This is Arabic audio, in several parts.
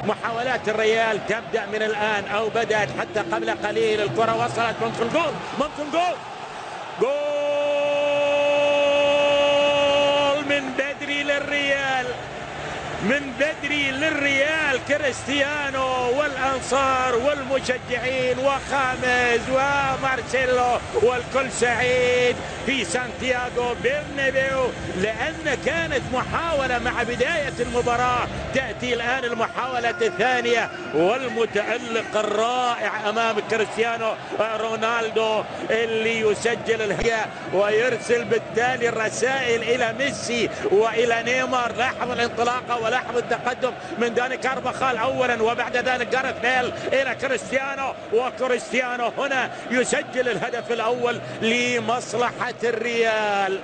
محاولات الريال تبدأ من الآن أو بدأت حتى قبل قليل. الكرة وصلت ممكن جول، ممكن جول، جول من بدري للريال، من بدري للريال. كريستيانو والأنصار والمشجعين وخامس ومارسيلو والكل سعيد في سانتياغو برنابيو، لأن كانت محاولة مع بداية المباراة. تأتي الآن المحاولة الثانية والمتألق الرائع أمام كريستيانو رونالدو اللي يسجل الهدف ويرسل بالتالي الرسائل إلى ميسي وإلى نيمار. لاحظ الانطلاقة ولاحظ التقدم من داني كارفاخال أولا، وبعد ذلك جاريث بيل إلى كريستيانو، وكريستيانو هنا يسجل الهدف الأول لمصلحة الريال.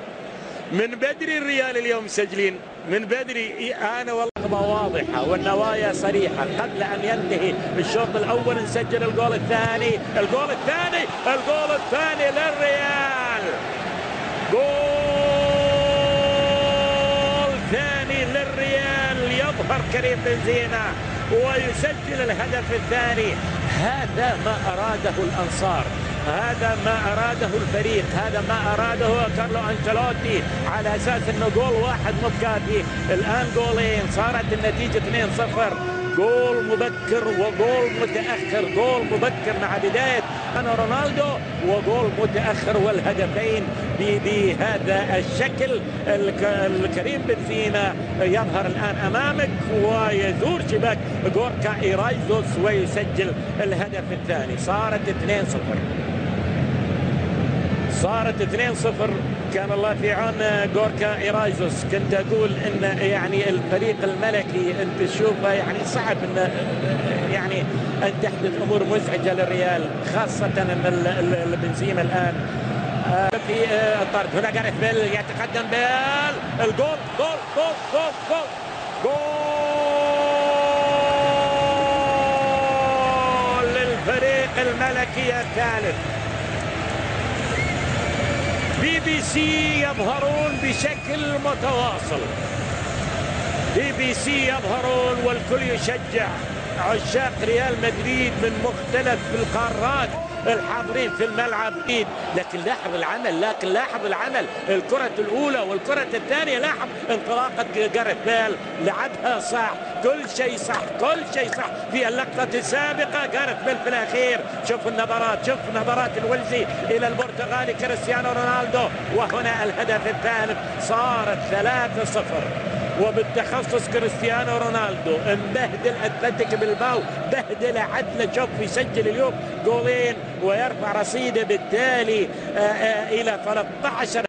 من بدري الريال اليوم مسجلين من بدري. أنا والله واضحة والنوايا صريحة. قبل أن ينتهي الشوط الأول نسجل الجول الثاني، الجول الثاني، الجول الثاني للريال. جول ثاني للريال، يظهر كريم بنزيما ويسجل الهدف الثاني. هذا ما أراده الأنصار، هذا ما أراده الفريق، هذا ما أراده كارلو أنشيلوتي، على أساس أنه جول واحد مكافي. الآن جولين، صارت النتيجة 2-0. جول مبكر وجول متأخر، جول مبكر مع بداية أنا رونالدو وجول متأخر، والهدفين بهذا الشكل. الكريم بنزيما يظهر الآن أمامك ويزور شباك غوركا إيرايزوس ويسجل الهدف الثاني. صارت 2-0، صارت 2-0. كان الله في عون غوركا إيرايزوس. كنت أقول إن يعني الفريق الملكي أنت تشوفه يعني صعب إن يعني أن تحدث أمور مزعجة للريال، خاصة أن بنزيما الآن في الطرد. هنا جاريث بيل يتقدم بيل، الجول، جول جول جول جول جول للفريق الملكي الثالث. BBC يظهرون بشكل متواصل، BBC يظهرون والكل يشجع عشاق ريال مدريد من مختلف القارات الحاضرين في الملعب. لكن لاحظ العمل، لكن لاحظ العمل، الكرة الأولى والكرة الثانية، لاحظ انطلاقة جاريث بيل، لعبها صح، كل شيء صح، كل شيء صح في اللقطة السابقة. جاريث بيل في الأخير. شوف النظرات، شوف نظرات الولزي إلى البرتغالي كريستيانو رونالدو. وهنا الهدف الثالث. صارت 3-0 وبالتخصص كريستيانو رونالدو مبهدل اتلتيك بلباو، بهدله عدله. شوف يسجل اليوم جولين ويرفع رصيده بالتالي الى 13.